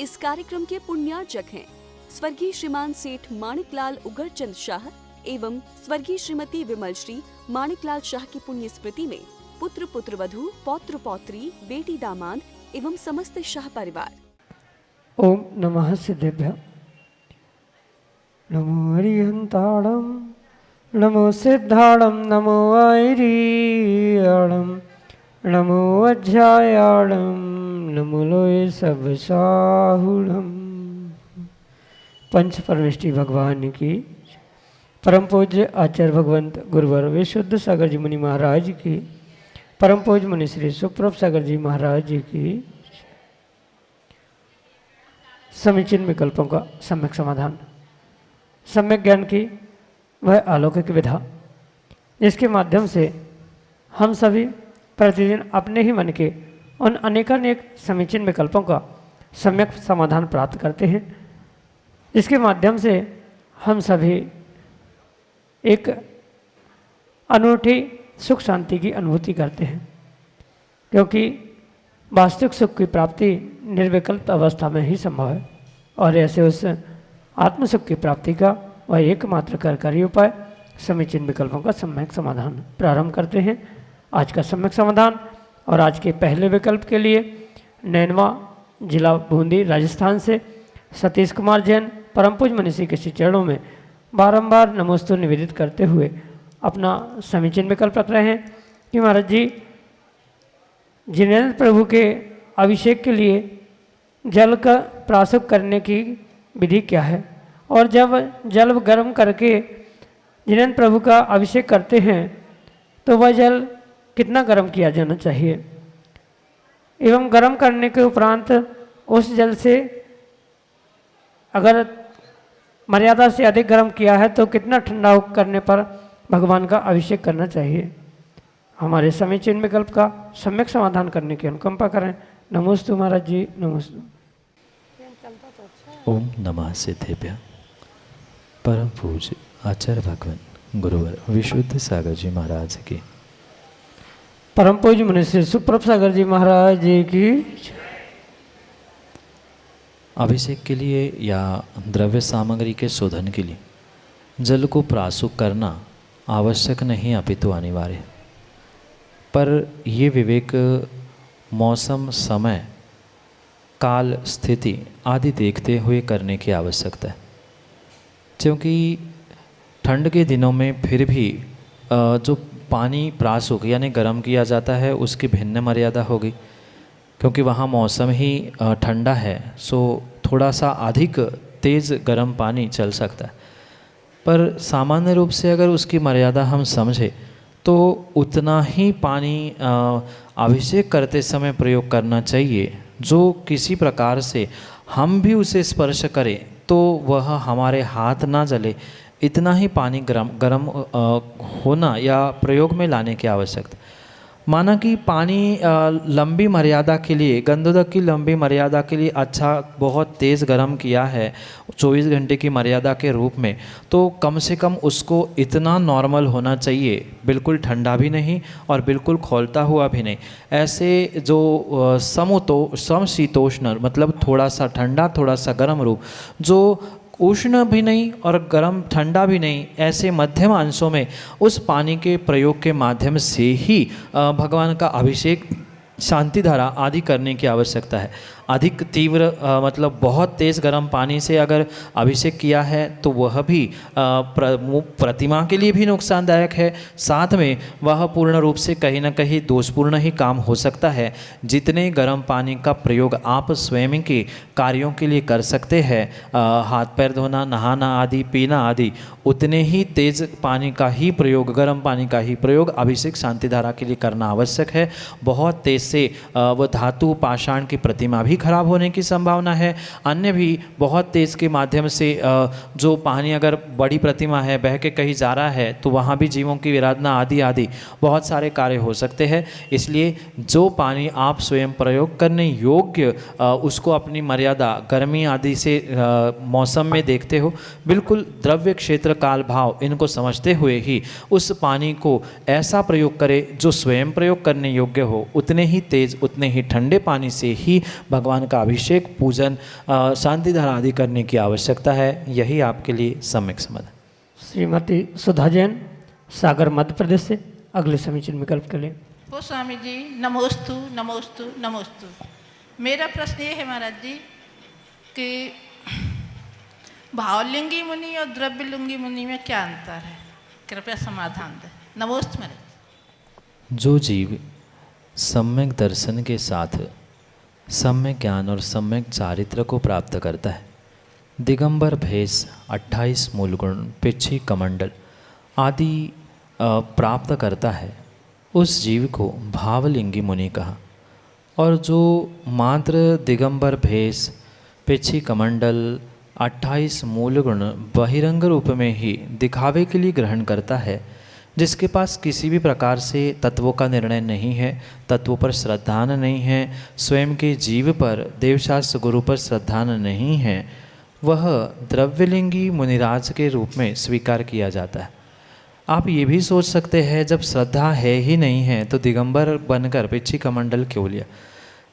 इस कार्यक्रम के पुण्यार्चक हैं स्वर्गीय श्रीमान सेठ माणिकलाल उगरचंद शाह एवं स्वर्गीय श्रीमती विमल श्री माणिकलाल शाह की पुण्य स्मृति में पुत्र पुत्रवधू पौत्र पौत्री बेटी दामाद एवं समस्त शाह परिवार। ओम नमः सिद्धेभ्य। नमो हरिहंताणम नमो सिद्धाणम नमो आयरीणम नमो अध्यायाणम नमो लोय सब साहुणम। पंच परमेष्टि भगवान की, परम पूज्य आचार्य भगवंत गुरुवर विशुद्ध सागर जी मुनि महाराज की, परम पूज्य मुनि श्री सुप्रभ सागर जी महाराज जी की समीचीन विकल्पों का सम्यक समाधान, सम्यक ज्ञान की वह अलौकिक विधा, जिसके माध्यम से हम सभी प्रतिदिन अपने ही मन के उन अनेकानेक समीचीन विकल्पों का सम्यक समाधान प्राप्त करते हैं, जिसके माध्यम से हम सभी एक अनूठी सुख शांति की अनुभूति करते हैं, क्योंकि वास्तविक सुख की प्राप्ति निर्विकल्प अवस्था में ही संभव है। और ऐसे उस आत्म सुख की प्राप्ति का वह एकमात्र कार्यकारी उपाय समीचीन विकल्पों का सम्यक समाधान। प्रारंभ करते हैं आज का सम्यक समाधान। और आज के पहले विकल्प के लिए नैनवा जिला बूंदी राजस्थान से सतीश कुमार जैन परम पूज्य मनीषी के श्री चरणों में बारंबार नमोस्तु निवेदित करते हुए अपना समीचीन विकल्प रख रहे हैं कि महाराज जी, जिनेन्द्र प्रभु के अभिषेक के लिए जल का प्राशुक करने की विधि क्या है, और जब जल गर्म करके जिनेन्द्र प्रभु का अभिषेक करते हैं तो वह जल कितना गर्म किया जाना चाहिए, एवं गर्म करने के उपरांत उस जल से अगर मर्यादा से अधिक गर्म किया है तो कितना ठंडा करने पर भगवान का अभिषेक करना चाहिए। हमारे समीचीन विकल्प का सम्यक समाधान करने की अनुकंपा करें। नमोस्तु महाराज जी, नमोस्तु। ओम नमः सिद्धेभ्य। परम पूज्य आचार्य भगवान गुरुवर विशुद्ध सागर जी महाराज की, परम पूज्य मुनि श्री सुप्रभ सागर जी महाराज जी की। अभिषेक के लिए या द्रव्य सामग्री के शोधन के लिए जल को प्राशुक करना आवश्यक नहीं अपितु अनिवार्य, पर ये विवेक मौसम, समय, काल, स्थिति आदि देखते हुए करने की आवश्यकता है। क्योंकि ठंड के दिनों में फिर भी जो पानी प्राशुक यानी गर्म किया जाता है उसकी भिन्न मर्यादा होगी, क्योंकि वहाँ मौसम ही ठंडा है, सो थोड़ा सा अधिक तेज़ गर्म पानी चल सकता है। पर सामान्य रूप से अगर उसकी मर्यादा हम समझें तो उतना ही पानी अभिषेक करते समय प्रयोग करना चाहिए, जो किसी प्रकार से हम भी उसे स्पर्श करें तो वह हमारे हाथ ना जले, इतना ही पानी गर्म होना या प्रयोग में लाने की आवश्यकता। माना कि पानी लंबी मर्यादा के लिए, गंधोदक की लंबी मर्यादा के लिए अच्छा बहुत तेज़ गर्म किया है 24 घंटे की मर्यादा के रूप में, तो कम से कम उसको इतना नॉर्मल होना चाहिए, बिल्कुल ठंडा भी नहीं और बिल्कुल खौलता हुआ भी नहीं। ऐसे जो समशीतोष्ण मतलब थोड़ा सा ठंडा थोड़ा सा गर्म रूप, जो उष्ण भी नहीं और गर्म ठंडा भी नहीं, ऐसे मध्यम अंशों में उस पानी के प्रयोग के माध्यम से ही भगवान का अभिषेक, शांति धारा आदि करने की आवश्यकता है। अधिक तीव्र मतलब बहुत तेज़ गर्म पानी से अगर अभिषेक किया है तो वह भी प्रतिमा के लिए भी नुकसानदायक है, साथ में वह पूर्ण रूप से कहीं ना कहीं दोषपूर्ण ही काम हो सकता है। जितने गर्म पानी का प्रयोग आप स्वयं के कार्यों के लिए कर सकते हैं, हाथ पैर धोना, नहाना आदि, पीना आदि, उतने ही तेज़ पानी का ही प्रयोग, गर्म पानी का ही प्रयोग अभिषेक शांति धारा के लिए करना आवश्यक है। बहुत तेज़ से वह धातु पाषाण की प्रतिमा भी खराब होने की संभावना है। अन्य भी बहुत तेज़ के माध्यम से जो पानी अगर बड़ी प्रतिमा है बह के कहीं जा रहा है तो वहाँ भी जीवों की विराधना आदि आदि बहुत सारे कार्य हो सकते हैं। इसलिए जो पानी आप स्वयं प्रयोग करने योग्य उसको अपनी मर्यादा गर्मी आदि से मौसम में देखते हो, बिल्कुल द्रव्य क्षेत्र काल भाव इनको समझते हुए ही उस पानी को ऐसा प्रयोग करें जो स्वयं प्रयोग करने योग्य हो, उतने ही तेज उतने ही ठंडे पानी से ही भगवान का अभिषेक, पूजन, शांति धारा आदि करने की आवश्यकता है। यही आपके लिए सम्यक समाधान। श्रीमती सुधा जैन, सागर, मध्य प्रदेश से अगले समीचीन विकल्प के लिए। ओ स्वामी जी, नमोस्तु नमोस्तु नमोस्तु। मेरा प्रश्न ये है महाराज जी कि भावलिंगी मुनि और द्रव्यलिंगी मुनि में क्या अंतर है, कृपया समाधान दें। नमोस्तु महाराज। जो जीव सम्यक दर्शन के साथ सम्यक ज्ञान और सम्यक चारित्र को प्राप्त करता है, दिगंबर भेष, 28 मूलगुण, पिछी कमंडल आदि प्राप्त करता है, उस जीव को भावलिंगी मुनि कहा। और जो मात्र दिगंबर भेष, पिछी कमंडल, 28 मूलगुण बहिरंग रूप में ही दिखावे के लिए ग्रहण करता है, जिसके पास किसी भी प्रकार से तत्वों का निर्णय नहीं है, तत्वों पर श्रद्धान नहीं है, स्वयं के जीव पर, देवशास्त्र गुरु पर श्रद्धान नहीं है, वह द्रव्यलिंगी मुनिराज के रूप में स्वीकार किया जाता है। आप ये भी सोच सकते हैं जब श्रद्धा है ही नहीं है तो दिगंबर बनकर पिछी कमंडल क्यों लिया।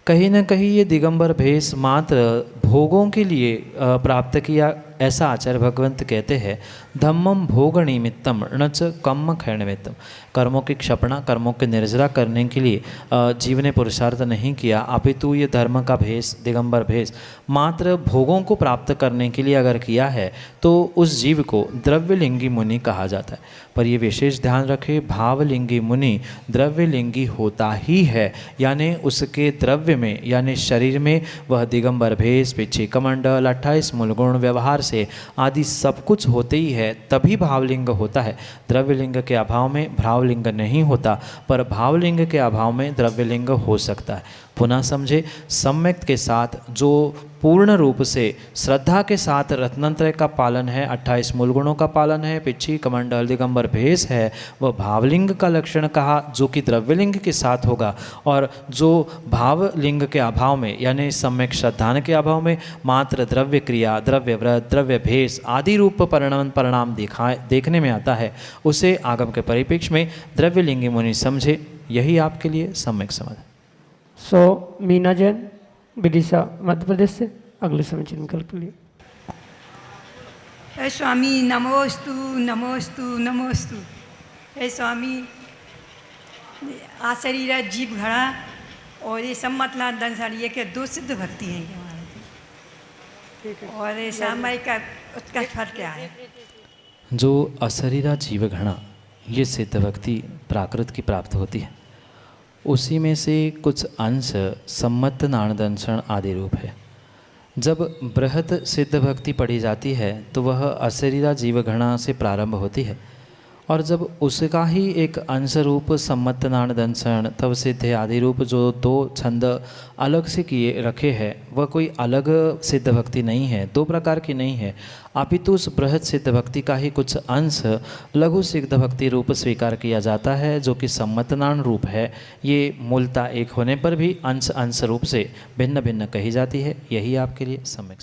कहीं न कहीं ये दिगंबर भेष मात्र भोगों के लिए प्राप्त किया, ऐसा आचार्य भगवंत कहते हैं। धम्मम भोग निमित्तम नच कम्म क्षय निमित्तम। कर्मों की क्षपणा, कर्मों के निर्जरा करने के लिए जीव ने पुरुषार्थ नहीं किया, अपितु ये धर्म का भेष, दिगंबर भेष मात्र भोगों को प्राप्त करने के लिए अगर किया है तो उस जीव को द्रव्यलिंगी मुनि कहा जाता है। पर ये विशेष ध्यान रखें, भावलिंगी मुनि द्रव्यलिंगी होता ही है, यानी उसके द्रव्य में यानी शरीर में वह दिगंबर भेष, पिछी कमंडल, 28 मूलगुण, व्यवहार से आदि सब कुछ होते ही है, तभी भावलिंग होता है। द्रव्यलिंग के अभाव में भावलिंग नहीं होता, पर भावलिंग के अभाव में द्रव्यलिंग हो सकता है। पुनः समझे, सम्यक के साथ जो पूर्ण रूप से श्रद्धा के साथ रत्नत्रय का पालन है, 28 मूलगुणों का पालन है, पिछी कमंडल, दिगंबर भेष है, वह भावलिंग का लक्षण कहा, जो कि द्रव्यलिंग के साथ होगा। और जो भावलिंग के अभाव में यानी सम्यक श्रद्धान के अभाव में मात्र द्रव्य क्रिया, द्रव्य व्रत, द्रव्य भेष आदि रूप परिणाम देखने में आता है, उसे आगम के परिप्रेक्ष्य में द्रव्यलिंगी मुनि समझे। यही आपके लिए सम्यक समाधान। मीना जैन, विदिशा, मध्य प्रदेश से अगले समीचीन विकल्प के लिए। हे स्वामी, नमोस्तु नमोस्तु नमोस्तु। हे स्वामी, आशरीरा जीव घड़ा और ये सम्मतला दंसारी, ये के दो सिद्ध भक्ति हैं हमारे, और ये सामायिक का उसका फर्क क्या है? जो अशरीरा जीव घड़ा ये सिद्ध भक्ति प्राकृत की प्राप्त होती है, उसी में से कुछ अंश सम्मत नाणदंशन आदि रूप है। जब बृहत सिद्ध भक्ति पढ़ी जाती है तो वह अशरीरा जीवगणा से प्रारंभ होती है, और जब उसका ही एक अंश रूप सम्मत नाणदंशन, तव सिद्ध आदि रूप जो दो छंद अलग से किए रखे हैं, वह कोई अलग सिद्ध भक्ति नहीं है, दो प्रकार की नहीं है, अपितु उस बृहत सिद्ध भक्ति का ही कुछ अंश लघु सिद्ध भक्ति रूप स्वीकार किया जाता है, जो कि सम्मतनाण रूप है। ये मूलता एक होने पर भी अंश अंश रूप से भिन्न भिन्न कही जाती है। यही आपके लिए सम्यक।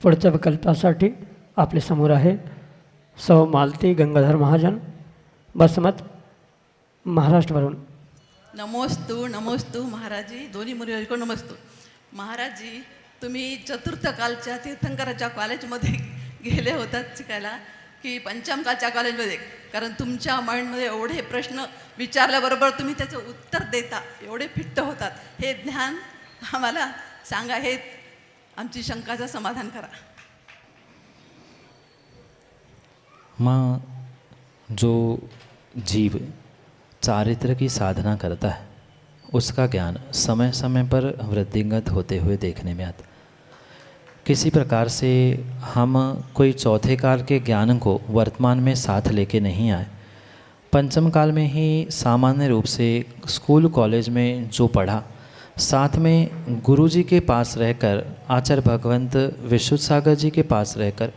पुढच्या विकल्पासाठी आपले समोर आहे सौ मालती गंगाधर महाजन, बसमत, महाराष्ट्रवरून। नमोस्तु नमोस्तु महाराज जी, दोन्ही मुलींना नमस्तू। महाराज जी, तुम्ही चतुर्थ कालच्या तीर्थंकराच्या कॉलेजमध्ये गेले होतात शिकायला की पंचम कालच्या कॉलेजमध्ये, कारण तुमच्या माइंडमध्ये एवढे प्रश्न विचारल्याबरोबर तुम्ही त्याचं उत्तर देता, एवढे फिट्ट होतात, हे ज्ञान आम्हाला सांगा, हे आमची शंकाचं समाधान करा। माँ, जो जीव चारित्र की साधना करता है उसका ज्ञान समय समय पर वृद्धिंगत होते हुए देखने में आता। किसी प्रकार से हम कोई चौथे काल के ज्ञान को वर्तमान में साथ लेके नहीं आए। पंचम काल में ही सामान्य रूप से स्कूल कॉलेज में जो पढ़ा, साथ में गुरुजी के पास रहकर, आचार्य भगवंत विशुद्ध सागर जी के पास रहकर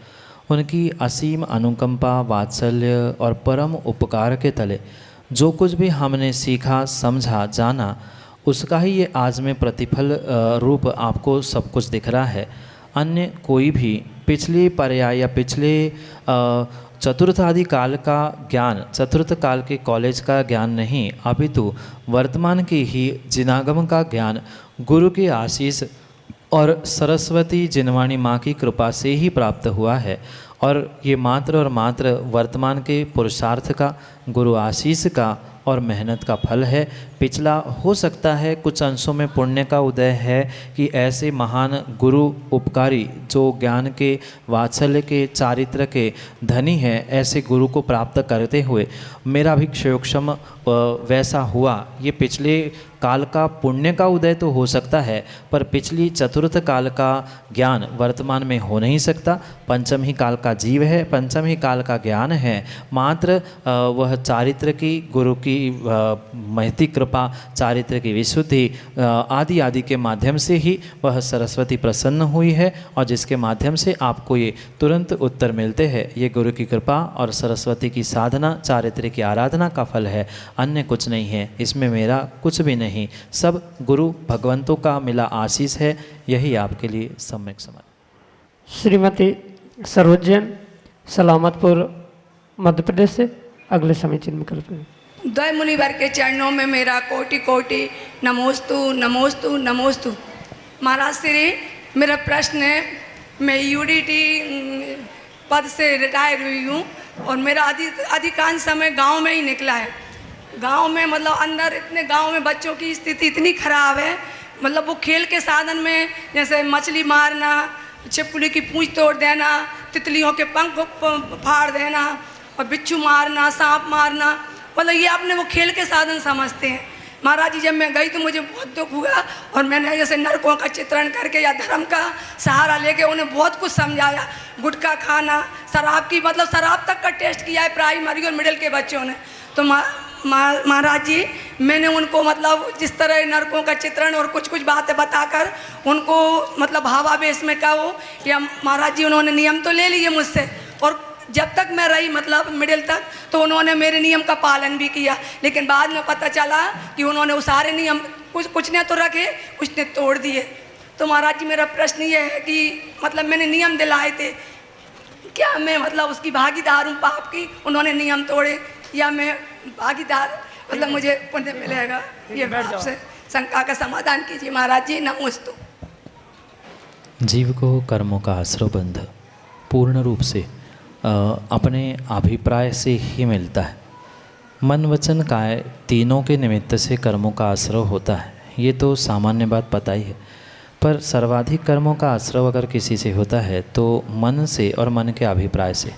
उनकी असीम अनुकंपा, वात्सल्य और परम उपकार के तले जो कुछ भी हमने सीखा, समझा, जाना, उसका ही ये आज में प्रतिफल रूप आपको सब कुछ दिख रहा है। अन्य कोई भी पिछली पर्याय या पिछले चतुर्थ आदि काल का ज्ञान, चतुर्थ काल के कॉलेज का ज्ञान नहीं, अपितु वर्तमान की ही जिनागम का ज्ञान गुरु की आशीष और सरस्वती जिनवाणी माँ की कृपा से ही प्राप्त हुआ है। और ये मात्र और मात्र वर्तमान के पुरुषार्थ का, गुरु आशीष का और मेहनत का फल है। पिछला हो सकता है कुछ अंशों में पुण्य का उदय है कि ऐसे महान गुरु उपकारी जो ज्ञान के, वात्सल्य के, चारित्र के धनी हैं, ऐसे गुरु को प्राप्त करते हुए मेरा भी क्षयोक्षम वैसा हुआ। ये पिछले काल का पुण्य का उदय तो हो सकता है, पर पिछली चतुर्थ काल का ज्ञान वर्तमान में हो नहीं सकता। पंचम ही काल का जीव है, पंचम ही काल का ज्ञान है। मात्र वह चारित्र की, गुरु की महती कृपा, चारित्र की विशुद्धि आदि आदि के माध्यम से ही वह सरस्वती प्रसन्न हुई है, और जिसके माध्यम से आपको ये तुरंत उत्तर मिलते हैं। ये गुरु की कृपा और सरस्वती की साधना, चारित्र की आराधना का फल है, अन्य कुछ नहीं है। इसमें मेरा कुछ भी नहीं, सब गुरु भगवंतों का मिला आशीष है। यही आपके लिए सम्यक समझ। श्रीमती सरोज जैन, सलामतपुर, मध्य प्रदेश से अगले समीचीन विकल्प में। द्वय मुनिवर के चरणों में मेरा कोटि कोटि नमोस्तु नमोस्तु नमोस्तु। महाराज श्री, मेरा प्रश्न है, मैं यूडीटी पद से रिटायर हुई हूँ और मेरा अधिकांश समय गांव में ही निकला है। गांव में मतलब अंदर इतने, गांव में बच्चों की स्थिति इतनी खराब है, मतलब वो खेल के साधन में जैसे मछली मारना, छिपकली की पूंछ तोड़ देना, तितलियों के पंख फाड़ देना और बिच्छू मारना, सांप मारना, मतलब ये अपने वो खेल के साधन समझते हैं। महाराज जी, जब मैं गई तो मुझे बहुत दुख हुआ और मैंने जैसे नरकों का चित्रण करके या धर्म का सहारा लेके उन्हें बहुत कुछ समझाया। गुटखा खाना, शराब की, मतलब शराब तक का टेस्ट किया है प्राइमरी और मिडिल के बच्चों ने। तो महाराज जी, मैंने उनको मतलब जिस तरह नरकों का चित्रण और कुछ कुछ बातें बताकर उनको मतलब भावावेश में कहो कि महाराज जी उन्होंने नियम तो ले लिए मुझसे, और जब तक मैं रही मतलब मिडिल तक तो उन्होंने मेरे नियम का पालन भी किया। लेकिन बाद में पता चला कि उन्होंने वो सारे नियम कुछ ने तो रखे, कुछ ने तोड़ दिए। तो महाराज जी, मेरा प्रश्न ये है कि मतलब मैंने नियम दिलाए थे, क्या मैं मतलब उसकी भागीदार हूँ पाप की? उन्होंने नियम तोड़े या मैं भागीदार, मतलब मुझे पुण्य मिलेगा? ये आपसे शंका का समाधान कीजिए महाराज जी। नमोस्तु। जीव को कर्मों का आश्रयबंध पूर्ण रूप से अपने अभिप्राय से ही मिलता है। मन वचन काय तीनों के निमित्त से कर्मों का आश्रय होता है, ये तो सामान्य बात पता ही है। पर सर्वाधिक कर्मों का आश्रय अगर किसी से होता है तो मन से और मन के अभिप्राय से।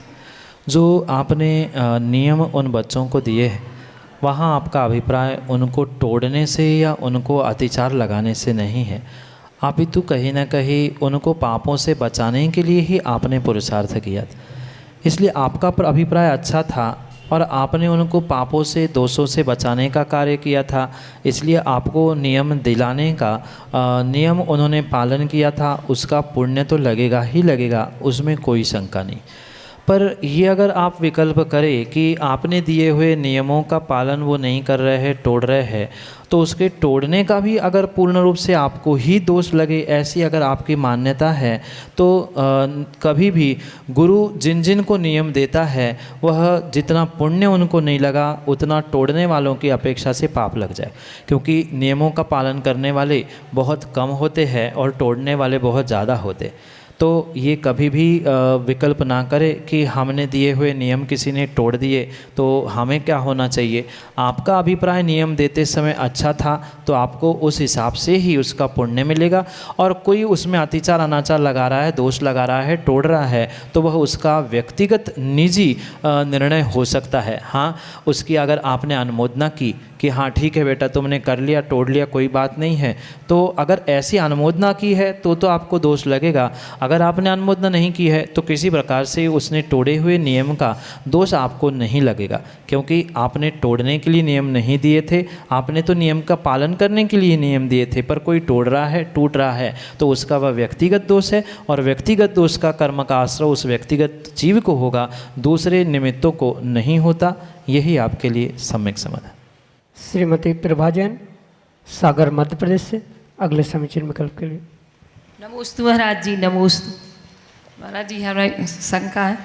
जो आपने नियम उन बच्चों को दिए हैं, वहाँ आपका अभिप्राय उनको तोड़ने से या उनको अतिचार लगाने से नहीं है, अपितु कहीं ना कहीं उनको पापों से बचाने के लिए ही आपने पुरुषार्थ किया था। इसलिए आपका अभिप्राय अच्छा था और आपने उनको पापों से, दोषों से बचाने का कार्य किया था। इसलिए आपको नियम दिलाने का नियम उन्होंने पालन किया था, उसका पुण्य तो लगेगा ही लगेगा, उसमें कोई शंका नहीं। पर ये अगर आप विकल्प करें कि आपने दिए हुए नियमों का पालन वो नहीं कर रहे हैं, तोड़ रहे हैं, तो उसके तोड़ने का भी अगर पूर्ण रूप से आपको ही दोष लगे, ऐसी अगर आपकी मान्यता है, तो कभी भी गुरु जिन जिन को नियम देता है वह जितना पुण्य उनको नहीं लगा उतना तोड़ने वालों की अपेक्षा से पाप लग जाए, क्योंकि नियमों का पालन करने वाले बहुत कम होते हैं और तोड़ने वाले बहुत ज़्यादा होते। तो ये कभी भी विकल्प ना करें कि हमने दिए हुए नियम किसी ने तोड़ दिए तो हमें क्या होना चाहिए। आपका अभिप्राय नियम देते समय अच्छा था तो आपको उस हिसाब से ही उसका पुण्य मिलेगा, और कोई उसमें अतिचार अनाचार लगा रहा है, दोष लगा रहा है, तोड़ रहा है, तो वह उसका व्यक्तिगत निजी निर्णय हो सकता है। हाँ, उसकी अगर आपने अनुमोदना की कि हाँ ठीक है बेटा तुमने कर लिया, तोड़ लिया, कोई बात नहीं है, तो अगर ऐसी अनुमोदना की है तो आपको दोष लगेगा। अगर आपने अनुमोदना नहीं की है तो किसी प्रकार से उसने तोड़े हुए नियम का दोष आपको नहीं लगेगा, क्योंकि आपने तोड़ने के लिए नियम नहीं दिए थे, आपने तो नियम का पालन करने के लिए नियम दिए थे। पर कोई तोड़ रहा है, टूट रहा है, तो उसका वह व्यक्तिगत दोष है, और व्यक्तिगत दोष का कर्म का आश्रय उस व्यक्तिगत जीव को होगा, दूसरे निमित्तों को नहीं होता। यही आपके लिए सम्यक समाधान। श्रीमती प्रभा जैन, सागर, मध्य प्रदेश से अगले समीचीन विकल्प के लिए। नमोस्तु महाराज जी, नमोस्तु। महाराज जी हमारा एक शंका है,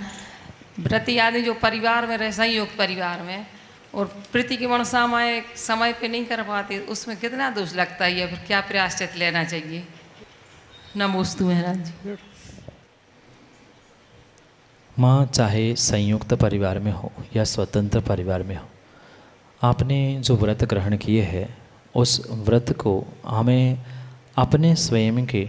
व्रती आदि जो परिवार में रहे, संयुक्त परिवार में, और प्रतिक्रमण समय पे नहीं कर पाते, उसमें कितना दोष लगता है या फिर क्या प्रायश्चित लेना चाहिए? नमोस्तु महाराज जी। माँ, चाहे संयुक्त परिवार में हो या स्वतंत्र परिवार में हो, आपने जो व्रत ग्रहण किए हैं उस व्रत को हमें अपने स्वयं के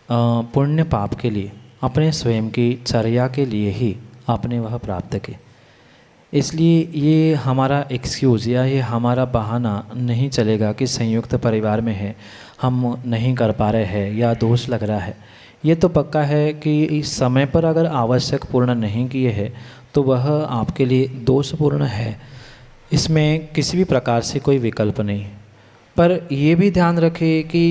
पुण्य पाप के लिए, अपने स्वयं की चर्या के लिए ही आपने वह प्राप्त किए। इसलिए ये हमारा एक्सक्यूज़ या ये हमारा बहाना नहीं चलेगा कि संयुक्त परिवार में है, हम नहीं कर पा रहे हैं या दोष लग रहा है। ये तो पक्का है कि इस समय पर अगर आवश्यक पूर्ण नहीं किए हैं तो वह आपके लिए दोषपूर्ण है, इसमें किसी भी प्रकार से कोई विकल्प नहीं। पर ये भी ध्यान रखें कि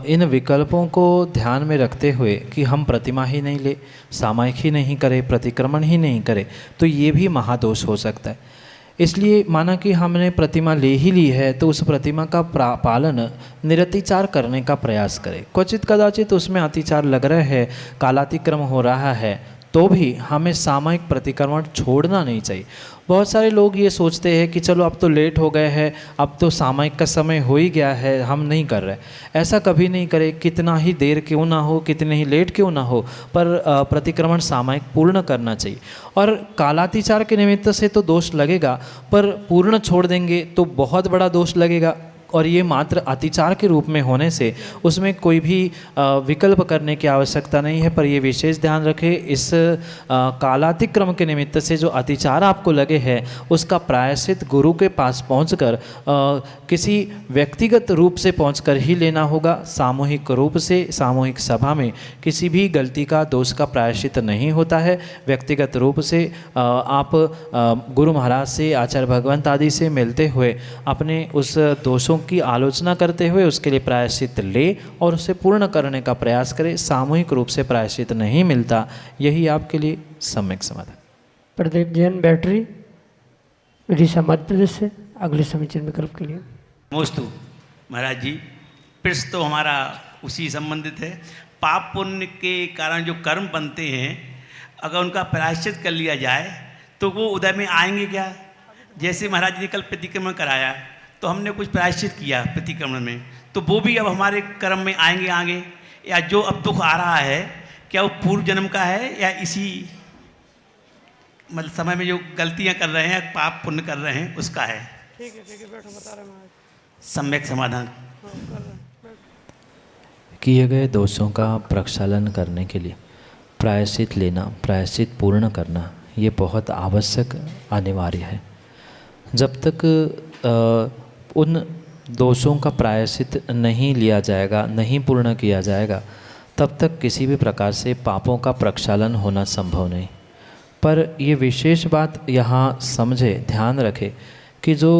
इन विकल्पों को ध्यान में रखते हुए कि हम प्रतिमा ही नहीं ले, सामायिक ही नहीं करें, प्रतिक्रमण ही नहीं करें, तो ये भी महादोष हो सकता है। इसलिए माना कि हमने प्रतिमा ले ही ली है तो उस प्रतिमा का पालन निरतिचार करने का प्रयास करें। क्वचित कदाचित उसमें अतिचार लग रहा है, कालातिक्रम हो रहा है, तो भी हमें सामायिक प्रतिक्रमण छोड़ना नहीं चाहिए। बहुत सारे लोग ये सोचते हैं कि चलो अब तो लेट हो गए हैं, अब तो सामायिक का समय हो ही गया है, हम नहीं कर रहे। ऐसा कभी नहीं करें, कितना ही देर क्यों ना हो, कितने ही लेट क्यों ना हो, पर प्रतिक्रमण सामायिक पूर्ण करना चाहिए। और कालातिचार के निमित्त से तो दोष लगेगा, पर पूर्ण छोड़ देंगे तो बहुत बड़ा दोष लगेगा। और ये मात्र अतिचार के रूप में होने से उसमें कोई भी विकल्प करने की आवश्यकता नहीं है। पर ये विशेष ध्यान रखें, इस कालातिक्रम के निमित्त से जो अतिचार आपको लगे हैं उसका प्रायश्चित गुरु के पास पहुंचकर किसी व्यक्तिगत रूप से पहुंचकर ही लेना होगा। सामूहिक रूप से, सामूहिक सभा में किसी भी गलती का, दोष का प्रायश्चित नहीं होता है। व्यक्तिगत रूप से आप गुरु महाराज से, आचार्य भगवंत आदि से मिलते हुए अपने उस दोषों की आलोचना करते हुए उसके लिए प्रायश्चित ले और उसे पूर्ण करने का प्रयास करें। सामूहिक रूप से प्रायश्चित नहीं मिलता, यही आपके लिए सम्यक समाधान। प्रदीप जैन बैटरी, उड़ीसा मध्य प्रदेश से, अगले समीचीन विकल्प के लिए। नमोस्तु महाराज जी। प्रश्न तो हमारा उसी संबंधित है। पाप पुण्य के कारण जो कर्म बनते हैं, अगर उनका प्रायश्चित कर लिया जाए तो वो उदय में आएंगे क्या? जैसे महाराज जी ने कल प्रतिक्रमण कराया तो हमने कुछ प्रायश्चित किया प्रतिक्रमण में, तो वो भी अब हमारे कर्म में आएंगे आगे? या जो अब दुख आ रहा है क्या वो पूर्व जन्म का है या इसी मतलब समय में जो गलतियां कर रहे हैं, पाप पुण्य कर रहे हैं, उसका है? ठीक है बैठो, बता रहे हैं सम्यक समाधान। किए गए दोषों का प्रक्षालन करने के लिए प्रायश्चित लेना, प्रायश्चित पूर्ण करना, ये बहुत आवश्यक, अनिवार्य है। जब तक उन दोषों का प्रायश्चित नहीं लिया जाएगा, नहीं पूर्ण किया जाएगा, तब तक किसी भी प्रकार से पापों का प्रक्षालन होना संभव नहीं। पर ये विशेष बात यहाँ समझे, ध्यान रखें कि जो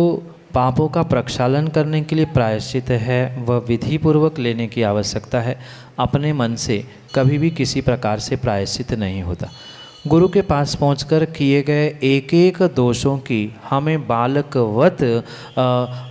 पापों का प्रक्षालन करने के लिए प्रायश्चित है वह विधिपूर्वक लेने की आवश्यकता है। अपने मन से कभी भी किसी प्रकार से प्रायश्चित नहीं होता। गुरु के पास पहुंचकर किए गए एक एक दोषों की हमें बालकवत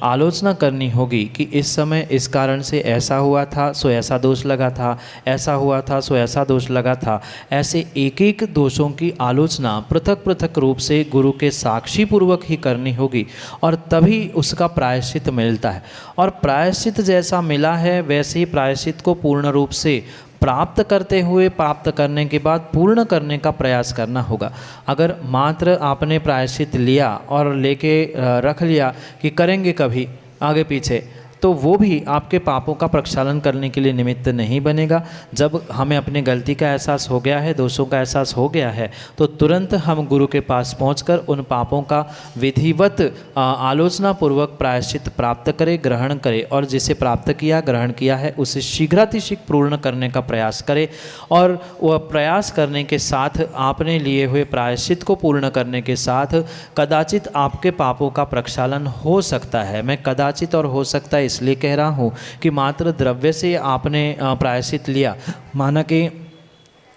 आलोचना करनी होगी कि इस समय इस कारण से ऐसा हुआ था सो ऐसा दोष लगा था, ऐसा हुआ था सो ऐसा दोष लगा था। ऐसे एक एक दोषों की आलोचना पृथक पृथक रूप से गुरु के साक्षी पूर्वक ही करनी होगी और तभी उसका प्रायश्चित मिलता है। और प्रायश्चित जैसा मिला है वैसे ही प्रायश्चित को पूर्ण रूप से प्राप्त करते हुए, प्राप्त करने के बाद पूर्ण करने का प्रयास करना होगा। अगर मात्र आपने प्रायश्चित लिया और लेके रख लिया कि करेंगे कभी आगे पीछे, तो वो भी आपके पापों का प्रक्षालन करने के लिए निमित्त नहीं बनेगा। जब हमें अपनी गलती का एहसास हो गया है, दोषों का एहसास हो गया है, तो तुरंत हम गुरु के पास पहुंचकर उन पापों का विधिवत आलोचना पूर्वक प्रायश्चित प्राप्त करें, ग्रहण करें और जिसे प्राप्त किया, ग्रहण किया है उसे शीघ्रातिशीघ्र पूर्ण करने का प्रयास करें। और वह प्रयास करने के साथ आपने लिए हुए प्रायश्चित को पूर्ण करने के साथ कदाचित आपके पापों का प्रक्षालन हो सकता है। मैं कदाचित और हो सकता है इसलिए कह रहा हूँ कि मात्र द्रव्य से आपने प्रायश्चित लिया, माना कि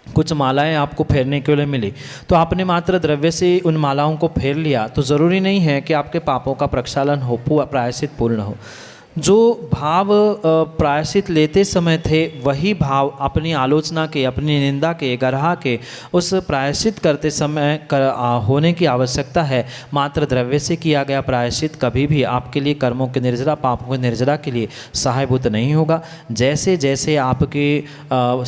कुछ मालाएं आपको फेरने के लिए मिली, तो आपने मात्र द्रव्य से उन मालाओं को फेर लिया, तो ज़रूरी नहीं है कि आपके पापों का प्रक्षालन हो, प्रायश्चित पूर्ण हो। जो भाव प्रायश्चित लेते समय थे वही भाव अपनी आलोचना के, अपनी निंदा के, गरहा के उस प्रायश्चित करते समय होने की आवश्यकता है। मात्र द्रव्य से किया गया प्रायश्चित कभी भी आपके लिए कर्मों के निर्जरा, पापों के निर्जरा के लिए सहायभूत नहीं होगा। जैसे जैसे आपके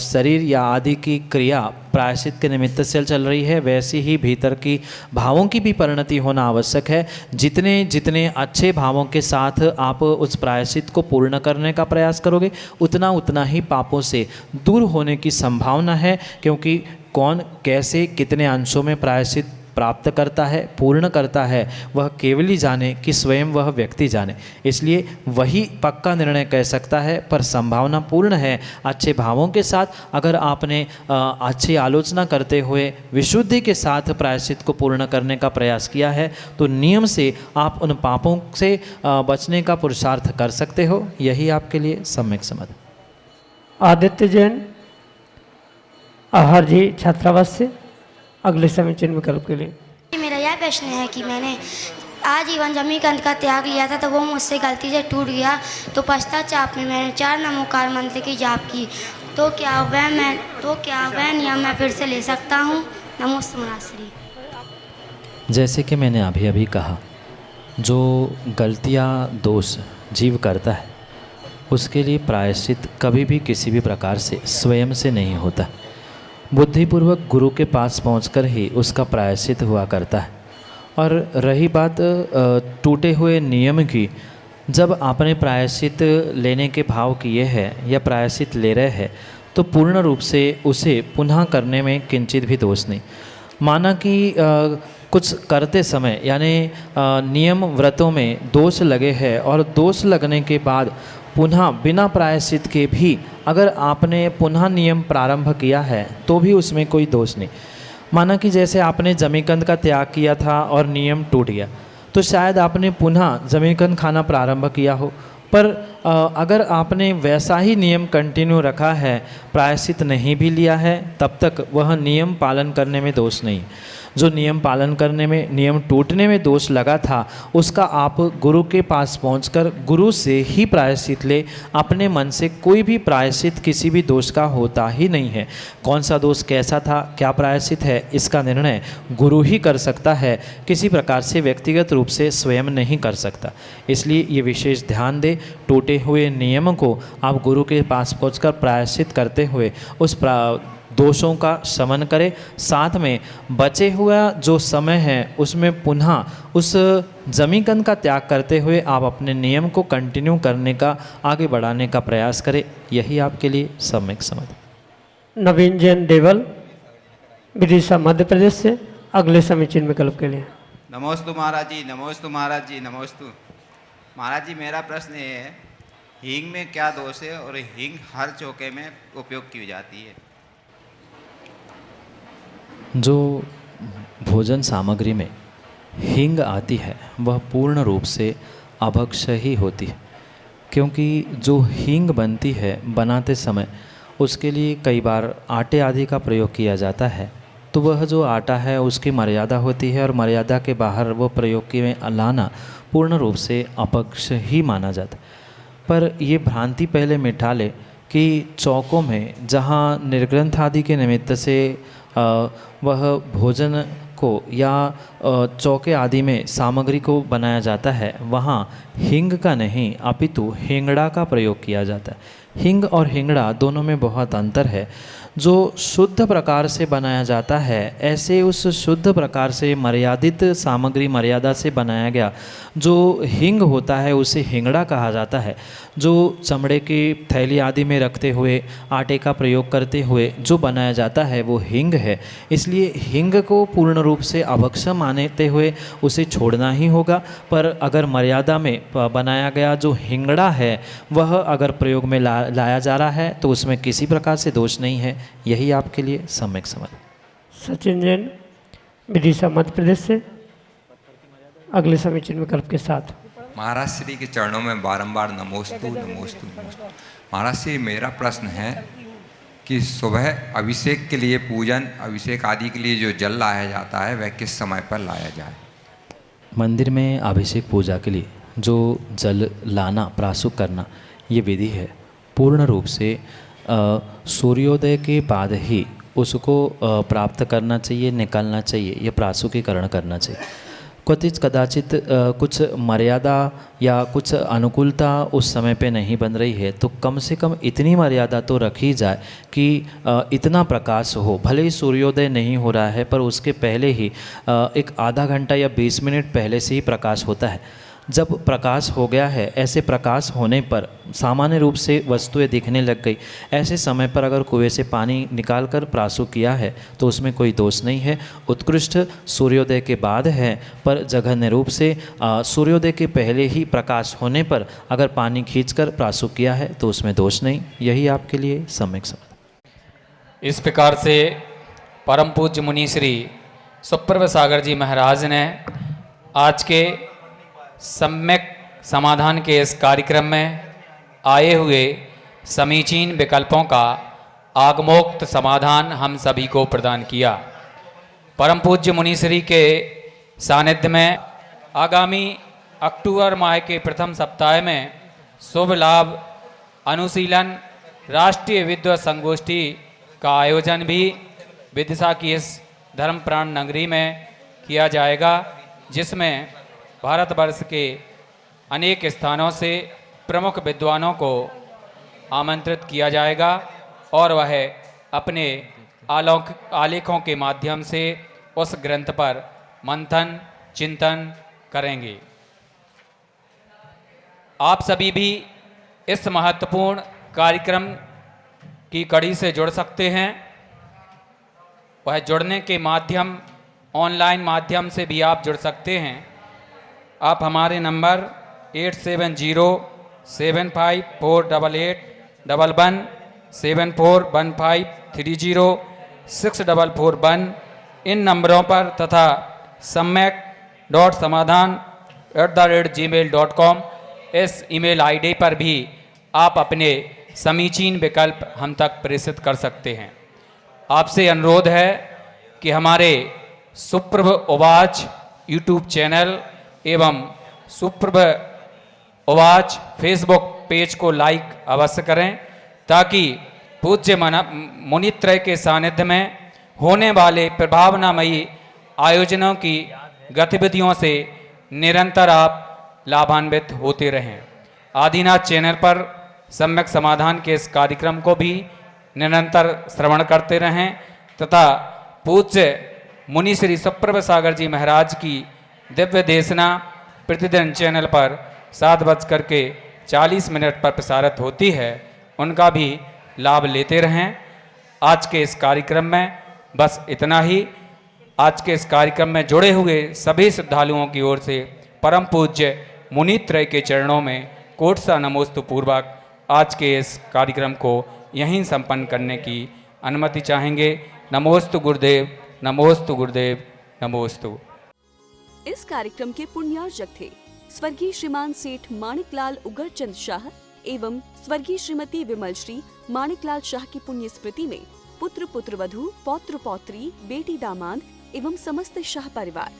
शरीर या आदि की क्रिया प्रायश्चित के निमित्त से चल रही है, वैसे ही भीतर की भावों की भी परिणति होना आवश्यक है। जितने जितने अच्छे भावों के साथ आप उस प्रायश्चित को पूर्ण करने का प्रयास करोगे, उतना उतना ही पापों से दूर होने की संभावना है। क्योंकि कौन कैसे कितने अंशों में प्रायश्चित प्राप्त करता है, पूर्ण करता है, वह केवल ही जाने कि स्वयं वह व्यक्ति जाने। इसलिए वही पक्का निर्णय कह सकता है, पर संभावना पूर्ण है अच्छे भावों के साथ अगर आपने अच्छी आलोचना करते हुए विशुद्धि के साथ प्रायश्चित को पूर्ण करने का प्रयास किया है, तो नियम से आप उन पापों से बचने का पुरुषार्थ कर सकते हो। यही आपके लिए सम्यक समाधान। आदित्य जैन आहार जी छात्रावास से अगले समीचीन विकल्प के लिए। मेरा यह प्रश्न है कि मैंने आजीवन जमीकंद का त्याग लिया था, तो वो मुझसे गलती से टूट गया, तो पश्चाताप में मैंने 4 नमोकार मंत्र की जाप की, तो क्या वह नियम मैं फिर से ले सकता हूँ? नमोस्तु मुराश्री। जैसे कि मैंने अभी अभी कहा, जो गलतियाँ दोष जीव करता है उसके लिए प्रायश्चित कभी भी किसी भी प्रकार से स्वयं से नहीं होता। बुद्धिपूर्वक गुरु के पास पहुंचकर ही उसका प्रायश्चित हुआ करता है। और रही बात टूटे हुए नियम की, जब आपने प्रायश्चित लेने के भाव किए हैं या प्रायश्चित ले रहे हैं, तो पूर्ण रूप से उसे पुनः करने में किंचित भी दोष नहीं। माना कि कुछ करते समय यानी नियम व्रतों में दोष लगे हैं और दोष लगने के बाद पुनः बिना प्रायश्चित के भी अगर आपने पुनः नियम प्रारंभ किया है तो भी उसमें कोई दोष नहीं। माना कि जैसे आपने जमीकंद का त्याग किया था और नियम टूट गया, तो शायद आपने पुनः जमीकंद खाना प्रारंभ किया हो, पर अगर आपने वैसा ही नियम कंटिन्यू रखा है, प्रायश्चित नहीं भी लिया है, तब तक वह नियम पालन करने में दोष नहीं। जो नियम पालन करने में, नियम टूटने में दोष लगा था, उसका आप गुरु के पास पहुंचकर गुरु से ही प्रायश्चित ले। अपने मन से कोई भी प्रायश्चित किसी भी दोष का होता ही नहीं है। कौन सा दोष कैसा था, क्या प्रायश्चित है, इसका निर्णय गुरु ही कर सकता है, किसी प्रकार से व्यक्तिगत रूप से स्वयं नहीं कर सकता। इसलिए ये विशेष ध्यान दे, टूटे हुए नियम को आप गुरु के पास पहुंचकर प्रायश्चित करते हुए उस दोषों का शमन करें। साथ में बचे हुआ जो समय है उसमें पुनः उस जमीकंद का त्याग करते हुए आप अपने नियम को कंटिन्यू करने का, आगे बढ़ाने का प्रयास करें। यही आपके लिए सम्यक समाधान। नवीन जैन देवल विदिशा मध्य प्रदेश से अगले समीचीन विकल्प के लिए। नमोस्तु महाराज जी, नमोस्तु महाराज जी, नमोस्तु महाराज जी। मेरा प्रश्न ये है, हींग में क्या दोष है और हींग हर चौके में उपयोग की जाती है? जो भोजन सामग्री में हींग आती है वह पूर्ण रूप से अभक्ष ही होती है, क्योंकि जो हींग बनती है बनाते समय उसके लिए कई बार आटे आदि का प्रयोग किया जाता है, तो वह जो आटा है उसकी मर्यादा होती है और मर्यादा के बाहर वो प्रयोग में लाना पूर्ण रूप से अपक्ष ही माना जाता है। पर ये भ्रांति पहले मिटा ले कि चौकों में जहाँ निर्ग्रंथ आदि के निमित्त से वह भोजन को या चौके आदि में सामग्री को बनाया जाता है, वहाँ हींग का नहीं अपितु हिंगड़ा का प्रयोग किया जाता है। हींग और हिंगड़ा दोनों में बहुत अंतर है। जो शुद्ध प्रकार से बनाया जाता है, ऐसे उस शुद्ध प्रकार से मर्यादित सामग्री मर्यादा से बनाया गया जो हींग होता है उसे हिंगड़ा कहा जाता है। जो चमड़े की थैली आदि में रखते हुए आटे का प्रयोग करते हुए जो बनाया जाता है वो हींग है। इसलिए हींग को पूर्ण रूप से अभक्ष मानते हुए उसे छोड़ना ही होगा। पर अगर मर्यादा में बनाया गया जो हिंगड़ा है वह अगर प्रयोग में लाया जा रहा है तो उसमें किसी प्रकार से दोष नहीं है। यही आपके लिए सम्यक समाधान। सचिन जैन विदिशा मध्य प्रदेश से अगले समीचीन विकल्प के साथ। महाराज श्री के चरणों में बारंबार नमोस्तु नमोस्तु नमोस्तु। महाराज श्री, मेरा प्रश्न है कि सुबह अभिषेक के लिए, पूजन अभिषेक आदि के लिए जो जल लाया जाता है वह किस समय पर लाया जाए? मंदिर में अभिषेक पूजा के लिए जो जल लाना, प्रासुक करना, ये विधि है, पूर्ण रूप से सूर्योदय के बाद ही उसको प्राप्त करना चाहिए, निकालना चाहिए, ये प्रासुकीकरण करना चाहिए। कदाचित कुछ मर्यादा या कुछ अनुकूलता उस समय पे नहीं बन रही है, तो कम से कम इतनी मर्यादा तो रखी जाए कि इतना प्रकाश हो, भले ही सूर्योदय नहीं हो रहा है पर उसके पहले ही एक आधा घंटा या 20 मिनट पहले से ही प्रकाश होता है। जब प्रकाश हो गया है, ऐसे प्रकाश होने पर सामान्य रूप से वस्तुएं दिखने लग गई, ऐसे समय पर अगर कुएं से पानी निकालकर प्रासुक किया है तो उसमें कोई दोष नहीं है। उत्कृष्ट सूर्योदय के बाद है, पर जघन्य रूप से सूर्योदय के पहले ही प्रकाश होने पर अगर पानी खींचकर प्रासुक किया है तो उसमें दोष नहीं। यही आपके लिए सम्यक समाधान। इस प्रकार से परम पूज्य मुनि श्री सुप्रभ सागर जी महाराज ने आज के सम्यक समाधान के इस कार्यक्रम में आए हुए समीचीन विकल्पों का आगमोक्त समाधान हम सभी को प्रदान किया। परम पूज्य मुनीश्री के सानिध्य में आगामी अक्टूबर माह के प्रथम सप्ताह में शुभ लाभ अनुशीलन राष्ट्रीय विद्वत संगोष्ठी का आयोजन भी विदिशा की इस धर्मप्राण नगरी में किया जाएगा, जिसमें भारतवर्ष के अनेक स्थानों से प्रमुख विद्वानों को आमंत्रित किया जाएगा और वह अपने आलेखों के माध्यम से उस ग्रंथ पर मंथन चिंतन करेंगे। आप सभी भी इस महत्वपूर्ण कार्यक्रम की कड़ी से जुड़ सकते हैं। वह जुड़ने के माध्यम ऑनलाइन माध्यम से भी आप जुड़ सकते हैं। आप हमारे नंबर 8707548811 7415306441 इन नंबरों पर तथा सम्यक.समाधान@gmail.com इस ईमेल आईडी पर भी आप अपने समीचीन विकल्प हम तक प्रेषित कर सकते हैं। आपसे अनुरोध है कि हमारे सुप्रभ उवाच यूट्यूब चैनल एवं सुप्रभ उवाच फेसबुक पेज को लाइक अवश्य करें, ताकि पूज्य मुनित्रय के सानिध्य में होने वाले प्रभावनामयी आयोजनों की गतिविधियों से निरंतर आप लाभान्वित होते रहें। आदिनाथ चैनल पर सम्यक समाधान के इस कार्यक्रम को भी निरंतर श्रवण करते रहें तथा पूज्य मुनि श्री सुप्रभ सागर जी महाराज की दिव्य देशना प्रतिदिन चैनल पर 7:40 पर प्रसारित होती है, उनका भी लाभ लेते रहें। आज के इस कार्यक्रम में बस इतना ही। आज के इस कार्यक्रम में जुड़े हुए सभी श्रद्धालुओं की ओर से परम पूज्य मुनित्रय के चरणों में कोट सा नमोस्तु पूर्वक आज के इस कार्यक्रम को यहीं संपन्न करने की अनुमति चाहेंगे। नमोस्तु गुरुदेव, नमोस्तु गुरुदेव, नमोस्तु। इस कार्यक्रम के पुण्यार्जक थे स्वर्गीय श्रीमान सेठ माणिकलाल उगरचंद शाह एवं स्वर्गीय श्रीमती विमल श्री माणिकलाल शाह की पुण्य स्मृति में पुत्र पुत्रवधू, पौत्र पौत्री, बेटी दामाद एवं समस्त शाह परिवार।